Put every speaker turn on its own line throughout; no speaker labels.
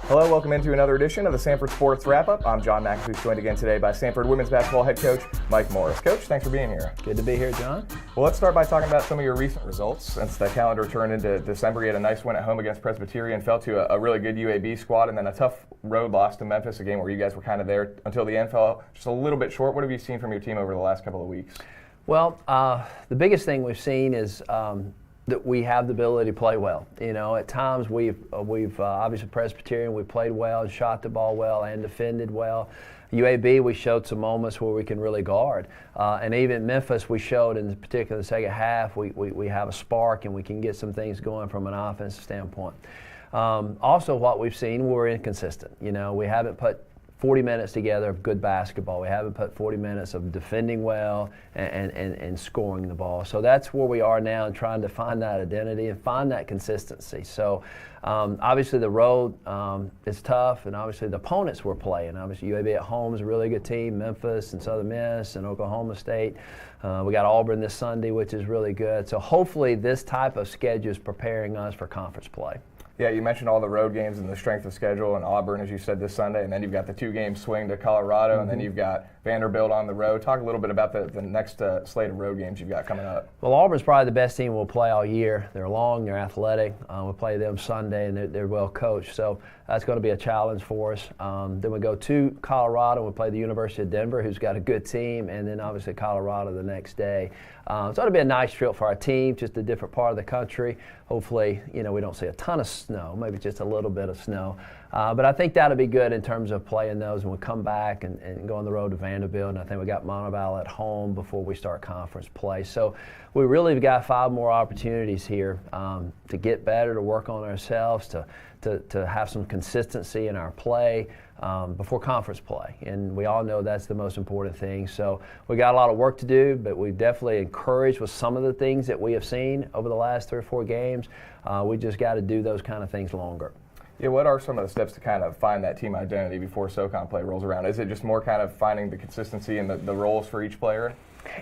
Hello, welcome into another edition of the Samford Sports Wrap-Up. I'm John McAfee, joined again today by Samford women's basketball head coach Mike Morris. Coach, thanks for being here.
Good to be here, John.
Well, let's start by talking about some of your recent results. Since the calendar turned into December, you had a nice win at home against Presbyterian, fell to a really good UAB squad, and then a tough road loss to Memphis, a game where you guys were kind of there until the end, fell just a little bit short. What have you seen from your team over the last couple of weeks?
Well, the biggest thing we've seen is that we have the ability to play well. You know, at times we've obviously Presbyterian, we played well and shot the ball well and defended well. UAB, we showed some moments where we can really guard. And even Memphis, we showed in particular the second half, we have a spark and we can get some things going from an offensive standpoint. Also, what we've seen, we're inconsistent. You know, we haven't put 40 minutes together of good basketball. We haven't put 40 minutes of defending well and scoring the ball. So that's where we are now, and trying to find that identity and find that consistency. So obviously the road is tough, and obviously the opponents we're playing. Obviously UAB at home is a really good team, Memphis and Southern Miss and Oklahoma State. We got Auburn this Sunday, which is really good. So hopefully this type of schedule is preparing us for conference play.
Yeah, you mentioned all the road games and the strength of schedule, and Auburn, as you said, this Sunday, and then you've got the two-game swing to Colorado, and then you've got Vanderbilt on the road. Talk a little bit about the next slate of road games you've got coming up.
Well, Auburn's probably the best team we'll play all year. They're long, they're athletic. We'll play them Sunday, and they're well coached. So that's going to be a challenge for us. Then we go to Colorado. We play the University of Denver, who's got a good team, and then obviously Colorado the next day. So it'll be a nice trip for our team, just a different part of the country. Hopefully, you know, we don't see a ton of snow, maybe just a little bit of snow. But I think that'll be good in terms of playing those when we come back and go on the road to Vanderbilt. And I think we got Montevallo at home before we start conference play. So we really have got 5 more opportunities here to get better, to work on ourselves, to have some consistency in our play before conference play. And we all know that's the most important thing. So we got a lot of work to do, but we've definitely encouraged with some of the things that we have seen over the last 3 or 4 games. We just got to do those kind of things longer.
Yeah, what are some of the steps to kind of find that team identity before SoCon play rolls around? Is it just more kind of finding the consistency and the roles for each player?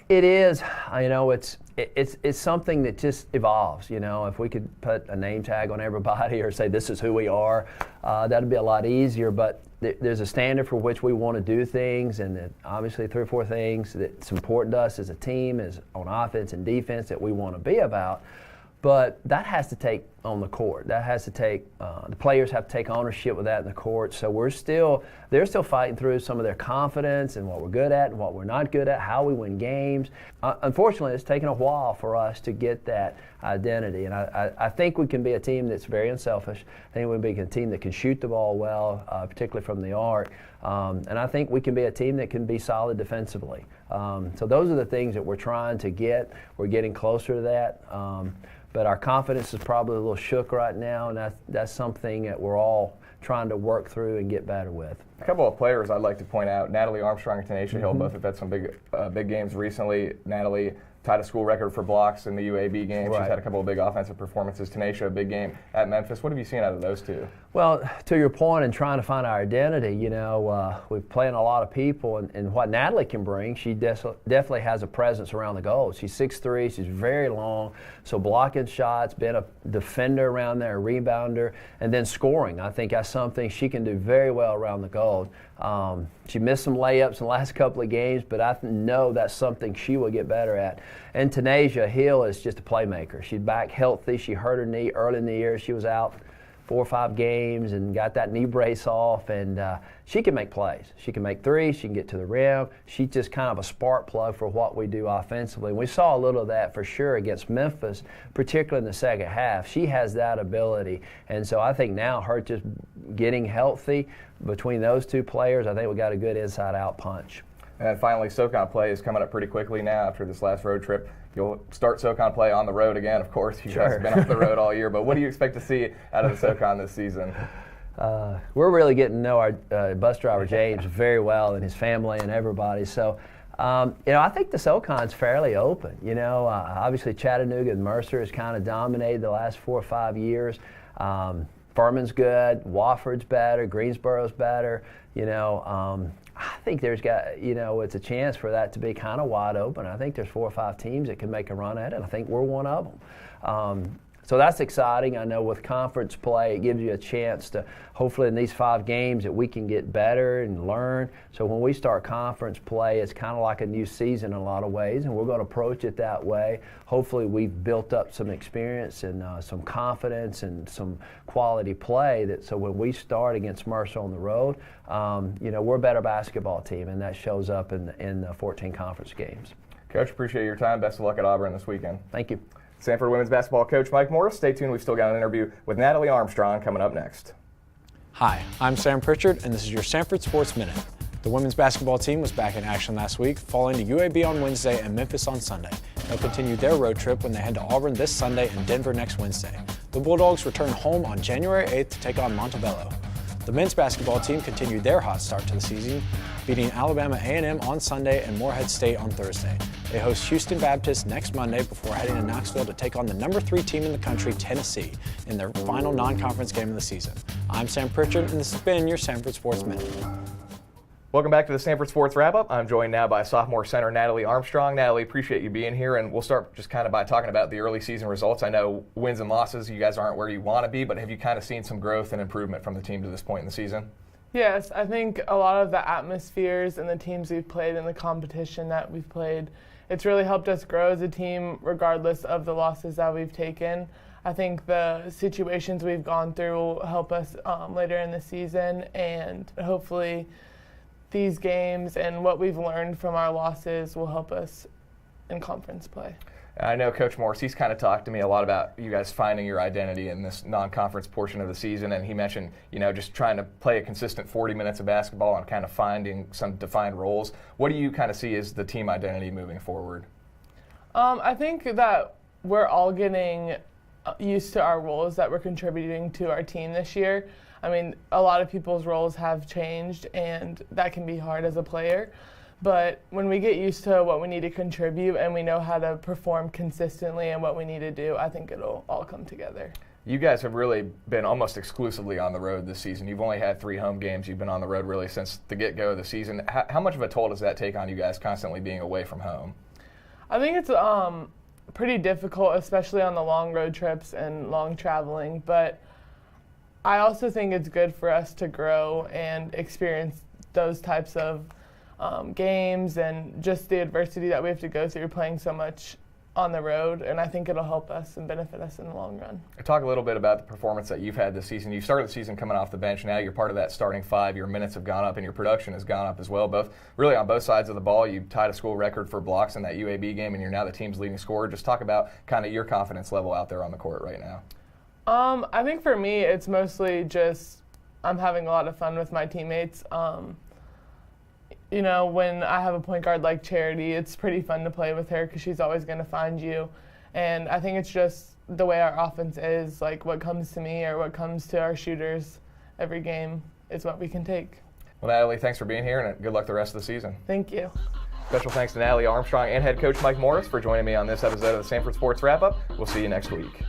It is. You know, it's something that just evolves. You know, if we could put a name tag on everybody or say this is who we are, that'd be a lot easier. But there's a standard for which we want to do things, and obviously 3 or 4 things that's important to us as a team, is on offense and defense, that we want to be about. But that has to take on the court. That has to take, the players have to take ownership with that in the court. So they're still fighting through some of their confidence and what we're good at and what we're not good at, how we win games. Unfortunately, it's taken a while for us to get that identity. And I think we can be a team that's very unselfish. I think we can be a team that can shoot the ball well, particularly from the arc. And I think we can be a team that can be solid defensively. So those are the things that we're trying to get. We're getting closer to that. But our confidence is probably a little shook right now, and that's something that we're all trying to work through and get better with.
A couple of players I'd like to point out: Natalie Armstrong and Tanisha Hill both have had some big games recently. Natalie tied a school record for blocks in the UAB game.
Right.
She's had a couple of big offensive performances. Tanisha, a big game at Memphis. What have you seen out of those two?
Well, to your point in trying to find our identity, you know, we're playing a lot of people, and what Natalie can bring, she definitely has a presence around the goal. She's 6'3", she's very long, so blocking shots, being a defender around there, a rebounder, and then scoring. I think that's something she can do very well around the goal. She missed some layups in the last couple of games, but I know that's something she will get better at. And Tanisha Hill is just a playmaker. She's back healthy. She hurt her knee early in the year. She was out 4 or 5 games and got that knee brace off, and she can make plays. She can make threes. She can get to the rim. She's just kind of a spark plug for what we do offensively. And we saw a little of that for sure against Memphis, particularly in the second half. She has that ability, and so I think now her just getting healthy between those 2 players, I think we got a good inside-out punch.
And then finally, SoCon play is coming up pretty quickly now after this last road trip. You'll start SoCon play on the road again, of course. You guys have been on the road all year, but what do you expect to see out of the SoCon this season?
We're really getting to know our bus driver, James, very well, and his family and everybody. So, you know, I think the SoCon's fairly open. You know, obviously Chattanooga and Mercer has kind of dominated the last 4 or 5 years. Furman's good, Wofford's better, Greensboro's better. You know, I think it's a chance for that to be kind of wide open. I think there's 4 or 5 teams that can make a run at it. I think we're one of them. So that's exciting. I know with conference play, it gives you a chance to, hopefully in these 5 games, that we can get better and learn. So when we start conference play, it's kind of like a new season in a lot of ways, and we're going to approach it that way. Hopefully we've built up some experience and some confidence and some quality play, so when we start against Mercer on the road, we're a better basketball team, and that shows up in the 14 conference games.
Coach, appreciate your time. Best of luck at Auburn this weekend.
Thank you.
Samford women's basketball coach Mike Morris. Stay tuned. We've still got an interview with Natalie Armstrong coming up next.
Hi, I'm Sam Pritchard, and this is your Samford Sports Minute. The women's basketball team was back in action last week, falling to UAB on Wednesday and Memphis on Sunday. They'll continue their road trip when they head to Auburn this Sunday and Denver next Wednesday. The Bulldogs return home on January 8th to take on Montebello. The men's basketball team continued their hot start to the season, beating Alabama A&M on Sunday and Morehead State on Thursday. They host Houston Baptist next Monday before heading to Knoxville to take on the number 3 team in the country, Tennessee, in their final non-conference game of the season. I'm Sam Pritchard, and this has been your Samford Sports Minute.
Welcome back to the Samford Sports Wrap-Up. I'm joined now by sophomore center Natalie Armstrong. Natalie, appreciate you being here, and we'll start just kind of by talking about the early season results. I know wins and losses, you guys aren't where you want to be, but have you kind of seen some growth and improvement from the team to this point in the season?
Yes, I think a lot of the atmospheres and the teams we've played and the competition that we've played, it's really helped us grow as a team regardless of the losses that we've taken. I think the situations we've gone through will help us later in the season, and hopefully these games and what we've learned from our losses will help us in conference play.
I know Coach Morris, he's kind of talked to me a lot about you guys finding your identity in this non-conference portion of the season, and he mentioned, just trying to play a consistent 40 minutes of basketball and kind of finding some defined roles. What do you kind of see as the team identity moving forward?
I think that we're all getting used to our roles that we're contributing to our team this year. I mean, a lot of people's roles have changed, and that can be hard as a player. But when we get used to what we need to contribute and we know how to perform consistently and what we need to do, I think it'll all come together.
You guys have really been almost exclusively on the road this season. You've only had 3 home games. You've been on the road really since the get-go of the season. How much of a toll does that take on you guys constantly being away from home?
I think it's pretty difficult, especially on the long road trips and long traveling. But I also think it's good for us to grow and experience those types of games and just the adversity that we have to go through playing so much on the road, and I think it'll help us and benefit us in the long run.
Talk a little bit about the performance that you've had this season. You started the season coming off the bench. Now you're part of that starting 5. Your minutes have gone up and your production has gone up as well, really on both sides of the ball. You tied a school record for blocks in that UAB game, and you're now the team's leading scorer. Just talk about kind of your confidence level out there on the court right now.
I think for me, it's mostly just I'm having a lot of fun with my teammates. When I have a point guard like Charity, it's pretty fun to play with her because she's always going to find you. And I think it's just the way our offense is, like what comes to me or what comes to our shooters every game is what we can take.
Well, Natalie, thanks for being here, and good luck the rest of the season.
Thank you.
Special thanks to Natalie Armstrong and head coach Mike Morris for joining me on this episode of the Samford Sports Wrap-Up. We'll see you next week.